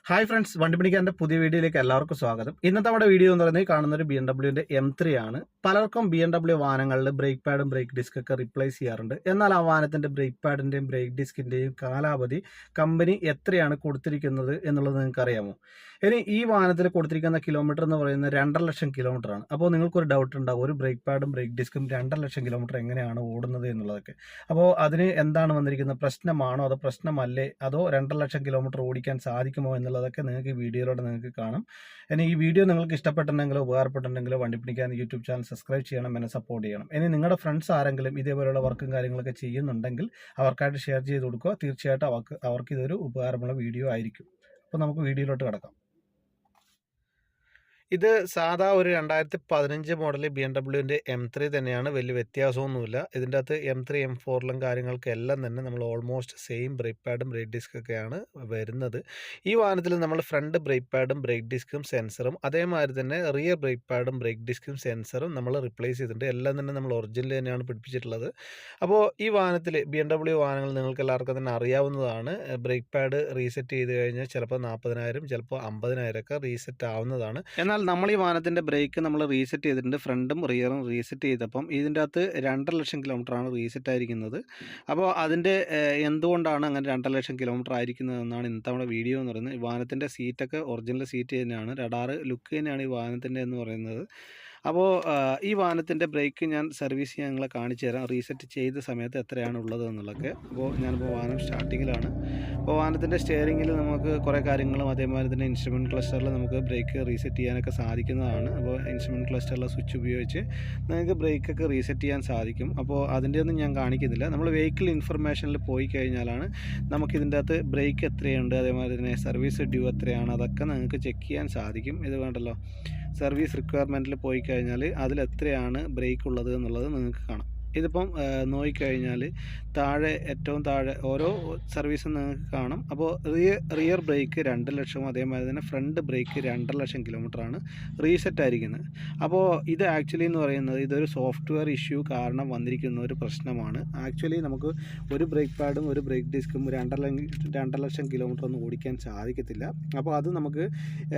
Hi friends, വണ്ടിപ്പണിക്കാരൻ്റെ പുതിയ വീഡിയോയിലേക്ക് എല്ലാവർക്കും സ്വാഗതം. ഇന്നത്തെ നമ്മുടെ വീഡിയോ എന്ന് പറയുന്നത് കാണുന്ന ഒരു BMW M3 ആണ്. പലർക്കും BMW വാഹനങ്ങളിൽ ബ്രേക്ക് പാഡും ബ്രേക്ക് ഡിസ്കൊക്കെ റിപ്ലേസ് ചെയ്യാറുണ്ട്. എന്നാൽ ആ വാഹനത്തിൻ്റെ ബ്രേക്ക് പാഡിൻ്റെയും ബ്രേക്ക് ഡിസ്കിൻ്റെയും കാലാവധി കമ്പനി എത്രയാണ് കൊടുത്തിരിക്കുന്നത് എന്നുള്ളത് നിങ്ങൾക്ക് അറിയാമോ? ഇനി ഈ വാഹനത്തിൽ കൊടുത്തിരിക്കുന്ന കിലോമീറ്റർ എന്ന് പറയുന്നത് 2,50,000 കിലോമീറ്ററാണ്. അപ്പോൾ നിങ്ങൾക്കൊരു ഡൗട്ട് ഉണ്ടാവും, ഒരു ബ്രേക്ക് പാഡും ബ്രേക്ക് ഡിസ്കും 2,50,000 കിലോമീറ്റർ എങ്ങനെയാണ് ഓടുന്നത് എന്നുള്ളതൊക്കെ. അപ്പോൾ അതിന് എന്താണ് വന്നിരിക്കുന്നത്? പ്രശ്നമാണോ അതോ പ്രശ്നമല്ലേ, അതോ 2,50,000 കിലോമീറ്റർ ഓടിക്കാൻ സാധിക്കുമോ എന്നുള്ളതൊക്കെ നിങ്ങൾക്ക് ഈ വീഡിയോയിലൂടെ നിങ്ങൾക്ക് കാണാം. ഇനി ഈ വീഡിയോ നിങ്ങൾക്ക് ഇഷ്ടപ്പെട്ടിട്ടുണ്ടെങ്കിലോ ഉപകാരപ്പെട്ടിട്ടുണ്ടെങ്കിലോ വണ്ടിപ്പണിക്കാൻ യൂട്യൂബ് ചാനൽ സബ്സ്ക്രൈബ് ചെയ്യണം, എന്നെ സപ്പോർട്ട് ചെയ്യണം. ഇനി നിങ്ങളുടെ ഫ്രണ്ട്സ് ആരെങ്കിലും ഇതേപോലെയുള്ള വർക്കും കാര്യങ്ങളൊക്കെ ചെയ്യുന്നുണ്ടെങ്കിൽ അവർക്കായിട്ട് ഷെയർ ചെയ്ത് കൊടുക്കുക. തീർച്ചയായിട്ടും അവർക്ക് ഇതൊരു ഉപകാരമുള്ള വീഡിയോ ആയിരിക്കും. അപ്പോൾ നമുക്ക് വീഡിയോയിലോട്ട് കിടക്കാം. ഇത് സാധാ ഒരു 2015 മോഡൽ BMW M3 തന്നെയാണ്. വലിയ വ്യത്യാസമൊന്നുമില്ല. ഇതിൻ്റെ അകത്ത് M3 M4ലും കാര്യങ്ങൾക്കെല്ലാം തന്നെ നമ്മൾ ഓൾമോസ്റ്റ് സെയിം ബ്രേക്ക് പാഡും ബ്രേക്ക് ഡിസ്കൊക്കെയാണ് വരുന്നത്. ഈ വാഹനത്തിൽ നമ്മൾ ഫ്രണ്ട് ബ്രേക്ക് പാഡും ബ്രേക്ക് ഡിസ്കും സെൻസറും അതേമാതിരി തന്നെ റിയർ ബ്രേക്ക് പാഡും ബ്രേക്ക് ഡിസ്കും സെൻസറും നമ്മൾ റിപ്ലേസ് ചെയ്തിട്ടുണ്ട്. എല്ലാം തന്നെ നമ്മൾ ഒറിജിനൽ തന്നെയാണ് പിടിപ്പിച്ചിട്ടുള്ളത്. അപ്പോൾ ഈ വാഹനത്തിൽ BMW വാഹനങ്ങൾ നിങ്ങൾക്ക് എല്ലാവർക്കും തന്നെ അറിയാവുന്നതാണ്. ബ്രേക്ക് പാഡ് റീസെറ്റ് ചെയ്ത് കഴിഞ്ഞാൽ ചിലപ്പോൾ 40,000 ചിലപ്പോൾ 50,000 ഒക്കെ റീസെറ്റ് ആവുന്നതാണ്. എന്നാൽ നമ്മൾ ഈ വാഹനത്തിൻ്റെ ബ്രേക്ക് നമ്മൾ റീസെറ്റ് ചെയ്തിട്ടുണ്ട്. ഫ്രണ്ടും റിയറും റീസെറ്റ് ചെയ്തപ്പം ഇതിൻ്റെ അകത്ത് 2,50,000 കിലോമീറ്ററാണ് റീസെറ്റ് ആയിരിക്കുന്നത്. അപ്പോൾ അതിൻ്റെ എന്തുകൊണ്ടാണ് അങ്ങനെ 2,50,000 കിലോമീറ്റർ ആയിരിക്കുന്നതെന്നാണ് ഇന്നത്തെ നമ്മുടെ വീഡിയോ എന്ന് പറയുന്നത്. ഈ വാഹനത്തിൻ്റെ സീറ്റൊക്കെ ഒറിജിനൽ സീറ്റ് തന്നെയാണ്. റഡാർ ലുക്ക് തന്നെയാണ് ഈ വാഹനത്തിൻ്റെ എന്ന് പറയുന്നത്. അപ്പോൾ ഈ വാഹനത്തിൻ്റെ ബ്രേക്ക് ഞാൻ സർവീസ് ചെയ്യാൻ നിങ്ങളെ കാണിച്ചു തരാം, റീസെറ്റ് ചെയ്ത സമയത്ത് എത്രയാണ് ഉള്ളത് എന്നുള്ളതൊക്കെ. അപ്പോൾ ഞാനിപ്പോൾ വാഹനം സ്റ്റാർട്ടിങ്ങിലാണ്. അപ്പോൾ വാഹനത്തിൻ്റെ സ്റ്റിയറിങ്ങിൽ നമുക്ക് കുറേ കാര്യങ്ങളും അതേമാതിരി തന്നെ ഇൻസ്ട്രുമെൻറ്റ് ക്ലസ്റ്ററിൽ നമുക്ക് ബ്രേക്ക് റീസെറ്റ് ചെയ്യാനൊക്കെ സാധിക്കുന്നതാണ്. അപ്പോൾ ഇൻസ്ട്രുമെൻറ്റ് ക്ലസ്റ്ററിലെ സ്വിച്ച് ഉപയോഗിച്ച് നിങ്ങൾക്ക് ബ്രേക്കൊക്കെ റീസെറ്റ് ചെയ്യാൻ സാധിക്കും. അപ്പോൾ അതിൻ്റെ ഒന്നും ഞാൻ കാണിക്കുന്നില്ല. നമ്മൾ വെഹിക്കിൾ ഇൻഫർമേഷനിൽ പോയി കഴിഞ്ഞാലാണ് നമുക്കിതിൻ്റെ അകത്ത് ബ്രേക്ക് എത്രയുണ്ട്, അതേമാതിരി തന്നെ സർവീസ് ഡ്യൂ എത്രയാണ്, അതൊക്കെ നിങ്ങൾക്ക് ചെക്ക് ചെയ്യാൻ സാധിക്കും. ഇത് വേണ്ടല്ലോ, സർവീസ് റിക്വയർമെൻറ്റിൽ പോയി കഴിഞ്ഞാൽ അതിലെത്രയാണ് ബ്രേക്ക് ഉള്ളത് എന്നുള്ളത് നിങ്ങൾക്ക് കാണാം. ഇതിപ്പം നോക്കിക്കഴിഞ്ഞാൽ ഏറ്റവും താഴെ ഓരോ സർവീസും നിങ്ങൾക്ക് കാണാം. അപ്പോൾ റിയർ ബ്രേക്ക് 2,00,000, അതേമാതിരി തന്നെ ഫ്രണ്ട് ബ്രേക്ക് 2,50,000 കിലോമീറ്ററാണ് റീസെറ്റ് ആയിരിക്കുന്നത്. അപ്പോൾ ഇത് ആക്ച്വലി എന്ന് പറയുന്നത് ഇതൊരു സോഫ്റ്റ്വെയർ ഇഷ്യൂ കാരണം വന്നിരിക്കുന്ന ഒരു പ്രശ്നമാണ്. ആക്ച്വലി നമുക്ക് ഒരു ബ്രേക്ക് പാഡും ഒരു ബ്രേക്ക് ഡിസ്കും 2,50,000 കിലോമീറ്റർ ഒന്നും ഓടിക്കാൻ സാധിക്കത്തില്ല. അപ്പോൾ അത് നമുക്ക്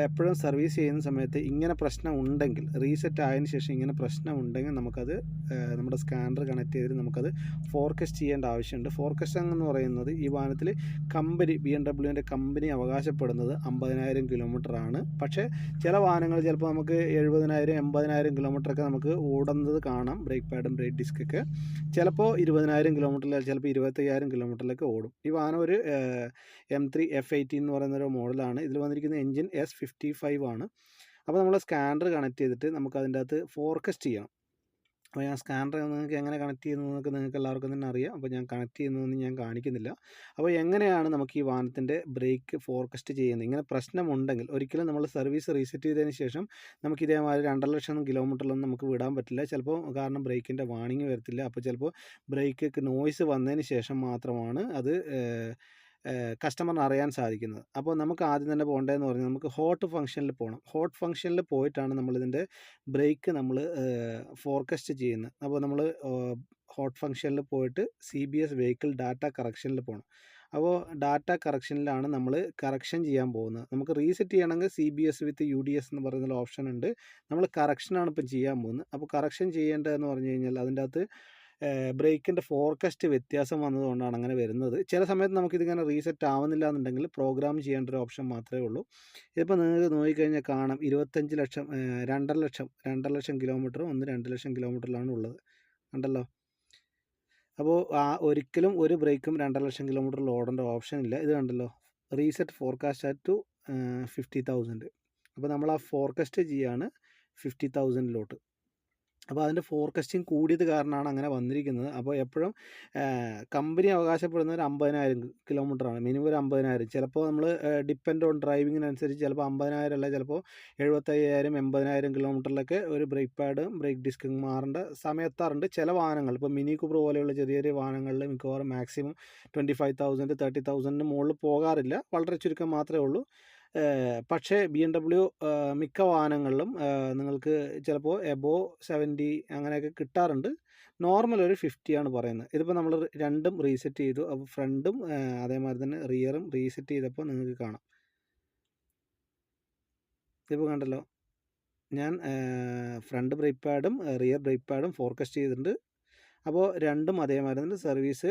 എപ്പോഴും സർവീസ് ചെയ്യുന്ന സമയത്ത് ഇങ്ങനെ പ്രശ്നം ഉണ്ടെങ്കിൽ, റീസെറ്റ് ആയതിനു ശേഷം ഇങ്ങനെ പ്രശ്നം ഉണ്ടെങ്കിൽ നമുക്കത് നമ്മുടെ സ്കാനർ കണക്ട് ചെയ്തിട്ട് നമുക്കത് ഫോർകാസ്റ്റ് ചെയ്യേണ്ട ആവശ്യമുണ്ട്. ഫോർകാസ്റ്റിംഗ് എന്ന് പറയുന്നത് ഈ വാഹനത്തിൽ BMW കമ്പനി അവകാശപ്പെടുന്നത് 50,000 കിലോമീറ്ററാണ്. പക്ഷേ ചില വാഹനങ്ങൾ ചിലപ്പോൾ നമുക്ക് 70,000 80,000 കിലോമീറ്ററൊക്കെ നമുക്ക് ഓടുന്നത് കാണാം. ബ്രേക്ക് പാഡും ബ്രേക്ക് ഡിസ്കൊക്കെ ചിലപ്പോൾ 20,000 കിലോമീറ്ററിൽ ചിലപ്പോൾ 25,000 കിലോമീറ്ററിലൊക്കെ ഓടും. ഈ വാഹനം ഒരു M3 F80 എന്ന് പറയുന്നൊരു മോഡലാണ്. ഇതിൽ വന്നിരിക്കുന്ന എൻജിൻ S55 ആണ്. അപ്പോൾ നമ്മൾ സ്കാനർ കണക്ട് ചെയ്തിട്ട് നമുക്കതിൻ്റെ അകത്ത് ഫോർകാസ്റ്റ് ചെയ്യാം. അപ്പോൾ ഞാൻ സ്കാനർ നിങ്ങൾക്ക് എങ്ങനെ കണക്ട് ചെയ്യുന്നതെന്നൊക്കെ നിങ്ങൾക്ക് എല്ലാവർക്കും തന്നെ അറിയാം. അപ്പോൾ ഞാൻ കണക്ട് ചെയ്യുന്നതൊന്നും ഞാൻ കാണിക്കുന്നില്ല. അപ്പോൾ എങ്ങനെയാണ് നമുക്ക് ഈ വാഹനത്തിൻ്റെ ബ്രേക്ക് ഫോർകാസ്റ്റ് ചെയ്യുന്നത്? ഇങ്ങനെ പ്രശ്നമുണ്ടെങ്കിൽ ഒരിക്കലും നമ്മൾ സർവീസ് റീസെറ്റ് ചെയ്തതിന് ശേഷം നമുക്ക് ഇതേമാതിരി 2,50,000 കിലോമീറ്ററിലൊന്നും നമുക്ക് വിടാൻ പറ്റില്ല. ചിലപ്പോൾ കാരണം ബ്രേക്കിൻ്റെ വാണിംഗ് വരത്തില്ല. അപ്പോൾ ചിലപ്പോൾ ബ്രേക്ക് നോയ്സ് വന്നതിന് ശേഷം മാത്രമാണ് അത് കസ്റ്റമറിന് അറിയാൻ സാധിക്കുന്നത്. അപ്പോൾ നമുക്ക് ആദ്യം തന്നെ പോകേണ്ടതെന്ന് പറഞ്ഞാൽ നമുക്ക് ഹോട്ട് ഫംഗ്ഷനിൽ പോകണം. ഹോട്ട് ഫംഗ്ഷനിൽ പോയിട്ടാണ് നമ്മളിതിൻ്റെ ബ്രേക്ക് നമ്മൾ ഫോർകാസ്റ്റ് ചെയ്യുന്നത്. അപ്പോൾ നമ്മൾ ഹോട്ട് ഫംഗ്ഷനിൽ പോയിട്ട് CBS വെഹിക്കിൾ ഡാറ്റ കറക്ഷനിൽ പോകണം. അപ്പോൾ ഡാറ്റ കറക്ഷനിലാണ് നമ്മൾ കറക്ഷൻ ചെയ്യാൻ പോകുന്നത്. നമുക്ക് റീസെറ്റ് ചെയ്യണമെങ്കിൽ CBS വിത്ത് UDS എന്ന് പറയുന്ന ഓപ്ഷൻ ഉണ്ട്. നമ്മൾ കറക്ഷനാണ് ഇപ്പം ചെയ്യാൻ പോകുന്നത്. അപ്പോൾ കറക്ഷൻ ചെയ്യേണ്ടതെന്ന് പറഞ്ഞു കഴിഞ്ഞാൽ അതിൻ്റെ അകത്ത് ബ്രേക്കിൻ്റെ ഫോർകാസ്റ്റ് വ്യത്യാസം വന്നതുകൊണ്ടാണ് അങ്ങനെ വരുന്നത്. ചില സമയത്ത് നമുക്കിതിങ്ങനെ റീസെറ്റ് ആവുന്നില്ല എന്നുണ്ടെങ്കിൽ പ്രോഗ്രാം ചെയ്യേണ്ട ഒരു ഓപ്ഷൻ മാത്രമേ ഉള്ളൂ. ഇതിപ്പോൾ നിങ്ങൾക്ക് നോക്കിക്കഴിഞ്ഞാൽ കാണാം 25,00,000 2,50,000 കിലോമീറ്ററും 2,00,000 കിലോമീറ്ററിലാണ് ഉള്ളത്. കണ്ടല്ലോ. അപ്പോൾ ഒരിക്കലും ഒരു ബ്രേക്കും 2,50,000 കിലോമീറ്ററിൽ ഓടേണ്ട ഓപ്ഷൻ ഇല്ല. ഇത് കണ്ടല്ലോ, റീസെറ്റ് ഫോർകാസ്റ്റ് അറ്റ് ടു 50,000. അപ്പോൾ നമ്മൾ ആ ഫോർകാസ്റ്റ് ചെയ്യാണ് 50,000-ലോട്ട്. അപ്പോൾ അതിൻ്റെ ഫോർകാസ്റ്റിംഗ് കൂടിയത് കാരണമാണ് അങ്ങനെ വന്നിരിക്കുന്നത്. അപ്പോൾ എപ്പോഴും കമ്പനി അവകാശപ്പെടുന്നത് ഒരു 50,000 കിലോമീറ്ററാണ്, മിനിമം ഒരു 50,000. ചിലപ്പോൾ നമ്മൾ ഡിപ്പെൻഡ് ഓൺ ഡ്രൈവിങ്ങിനനുസരിച്ച് ചിലപ്പോൾ 50,000 അല്ല, ചിലപ്പോൾ 75,000 80,000 കിലോമീറ്ററിലൊക്കെ ഒരു ബ്രേക്ക് പാഡും ബ്രേക്ക് ഡിസ്കും മാറേണ്ട സമയത്താറുണ്ട്. ചില വാഹനങ്ങൾ ഇപ്പോൾ മിനി കൂപ്പർ പോലെയുള്ള ചെറിയ ചെറിയ വാഹനങ്ങളിൽ മിക്കവാറും മാക്സിമം 25,000 30,000 മുകളിൽ പോകാറില്ല, വളരെ ചുരുക്കം മാത്രമേ ഉള്ളൂ. പക്ഷേ BMW മിക്ക വാഹനങ്ങളിലും നിങ്ങൾക്ക് ചിലപ്പോൾ എബോവ് 70 അങ്ങനെയൊക്കെ കിട്ടാറുണ്ട്. നോർമൽ ഒരു 50 ആണ് പറയുന്നത്. ഇതിപ്പോൾ നമ്മൾ രണ്ടും റീസെറ്റ് ചെയ്തു. അപ്പോൾ ഫ്രണ്ടും അതേമാതിരി തന്നെ റിയറും റീസെറ്റ് ചെയ്തപ്പോൾ നിങ്ങൾക്ക് കാണാം ഇതിപ്പോൾ കണ്ടല്ലോ, ഞാൻ ഫ്രണ്ട് ബ്രേക്ക് പാഡും റിയർ ബ്രേക്ക് പാഡും ഫോർകാസ്റ്റ് ചെയ്തിട്ടുണ്ട്. അപ്പോൾ രണ്ടും അതേമാതിരി തന്നെ സർവീസ്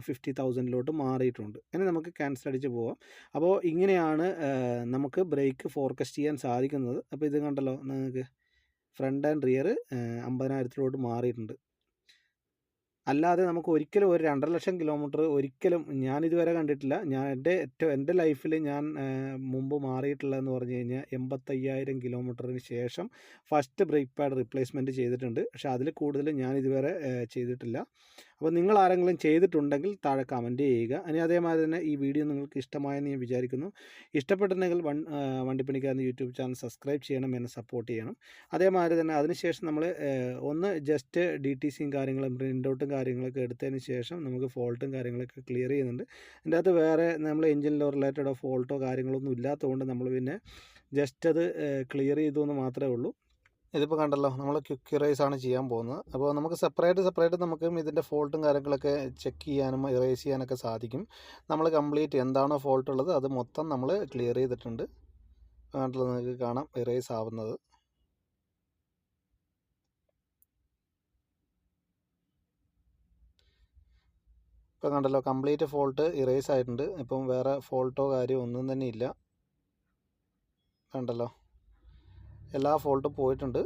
50,000 മാറിയിട്ടുണ്ട്. ഇനി നമുക്ക് ക്യാൻസൽ അടിച്ച് പോവാം. അപ്പോൾ ഇങ്ങനെയാണ് നമുക്ക് ബ്രേക്ക് ഫോർകാസ്റ്റ് ചെയ്യാൻ സാധിക്കുന്നത്. അപ്പോൾ ഇത് കണ്ടല്ലോ, നിങ്ങൾക്ക് ഫ്രണ്ട് ആൻഡ് റിയർ 50,000 മാറിയിട്ടുണ്ട്. അല്ലാതെ നമുക്ക് ഒരിക്കലും ഒരു 2.5 ലക്ഷം കിലോമീറ്റർ ഒരിക്കലും ഞാനിതുവരെ കണ്ടിട്ടില്ല. ഞാൻ എൻ്റെ ലൈഫിൽ ഞാൻ മുമ്പ് മാറിയിട്ടുള്ളതെന്ന് പറഞ്ഞു കഴിഞ്ഞാൽ 85,000 കിലോമീറ്ററിന് ശേഷം ഫസ്റ്റ് ബ്രേക്ക് പാഡ് റിപ്ലേസ്മെൻറ്റ് ചെയ്തിട്ടുണ്ട്. പക്ഷേ അതിൽ കൂടുതൽ ഞാനിതുവരെ ചെയ്തിട്ടില്ല. അപ്പോൾ നിങ്ങൾ ആരെങ്കിലും ചെയ്തിട്ടുണ്ടെങ്കിൽ താഴെ കമൻറ്റ് ചെയ്യുക. ഇനി അതേമാതിരി തന്നെ ഈ വീഡിയോ നിങ്ങൾക്ക് ഇഷ്ടമായെന്ന് ഞാൻ വിചാരിക്കുന്നു. ഇഷ്ടപ്പെട്ടിട്ടുണ്ടെങ്കിൽ വണ്ടിപ്പണിക്കാരൻ യൂട്യൂബ് ചാനൽ സബ്സ്ക്രൈബ് ചെയ്യണം, എന്നെ സപ്പോർട്ട് ചെയ്യണം. അതേമാതിരി തന്നെ അതിനുശേഷം നമ്മൾ ഒന്ന് ജസ്റ്റ് DTCയും കാര്യങ്ങളും പ്രിൻ്റ് ഔട്ടും കാര്യങ്ങളൊക്കെ എടുത്തതിന് ശേഷം നമുക്ക് ഫോൾട്ടും കാര്യങ്ങളൊക്കെ ക്ലിയർ ചെയ്യുന്നുണ്ട്. അതിൻ്റെ അകത്ത് വേറെ നമ്മൾ എഞ്ചിനിലോ റിലേറ്റഡോ ഫോൾട്ടോ കാര്യങ്ങളൊന്നും ഇല്ലാത്തതുകൊണ്ട് നമ്മൾ പിന്നെ ജസ്റ്റ് അത് ക്ലിയർ ചെയ്തു എന്ന് മാത്രമേ ഉള്ളൂ. ഇതിപ്പോൾ കണ്ടല്ലോ, നമ്മൾ ക്വിക്ക് ഇറേസ് ആണ് ചെയ്യാൻ പോകുന്നത്. അപ്പോൾ നമുക്ക് സെപ്പറേറ്റ് നമുക്ക് ഇതിൻ്റെ ഫോൾട്ടും കാര്യങ്ങളൊക്കെ ചെക്ക് ചെയ്യാനും ഇറേസ് ചെയ്യാനൊക്കെ സാധിക്കും. നമ്മൾ കംപ്ലീറ്റ് എന്താണോ ഫോൾട്ട് ഉള്ളത് അത് മൊത്തം നമ്മൾ ക്ലിയർ ചെയ്തിട്ടുണ്ട്. കണ്ടല്ലോ, നിങ്ങൾക്ക് കാണാം ഇറേസ് ആവുന്നത്. ഇപ്പോൾ കണ്ടല്ലോ, കംപ്ലീറ്റ് ഫോൾട്ട് ഇറേസ് ആയിട്ടുണ്ട്. ഇപ്പം വേറെ ഫോൾട്ടോ കാര്യമോ ഒന്നും തന്നെ ഇല്ല. കണ്ടല്ലോ, എല്ലാ ഫോൾട്ടും പോയിട്ടുണ്ട്.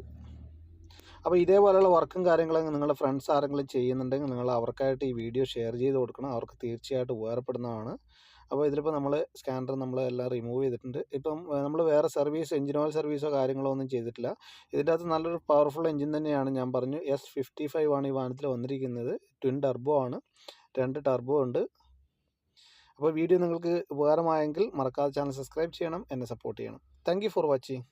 അപ്പോൾ ഇതേപോലെയുള്ള വർക്കും കാര്യങ്ങളൊക്കെ നിങ്ങളുടെ ഫ്രണ്ട്സ് ആരെങ്കിലും ചെയ്യുന്നുണ്ടെങ്കിൽ നിങ്ങൾ അവർക്കായിട്ട് ഈ വീഡിയോ ഷെയർ ചെയ്ത് കൊടുക്കണം. അവർക്ക് തീർച്ചയായിട്ടും ഉപകാരപ്പെടുന്നതാണ്. അപ്പോൾ ഇതിലിപ്പോൾ നമ്മൾ സ്കാനർ എല്ലാം റിമൂവ് ചെയ്തിട്ടുണ്ട്. ഇപ്പം നമ്മൾ വേറെ സർവീസ്, എഞ്ചിൻ ഓയിൽ സർവീസോ കാര്യങ്ങളോ ഒന്നും ചെയ്തിട്ടില്ല. ഇതിൻ്റെ അകത്ത് നല്ലൊരു പവർഫുൾ എഞ്ചിൻ തന്നെയാണ്. ഞാൻ പറഞ്ഞു S55 ആണ് ഈ വാഹനത്തിൽ വന്നിരിക്കുന്നത്. ട്വിൻ ടർബോ ആണ്, 2 ടർബോ ഉണ്ട്. അപ്പോൾ വീഡിയോ നിങ്ങൾക്ക് ഉപകാരമായെങ്കിൽ മറക്കാതെ ചാനൽ സബ്സ്ക്രൈബ് ചെയ്യണം, എന്നെ സപ്പോർട്ട് ചെയ്യണം. Thank you for watching.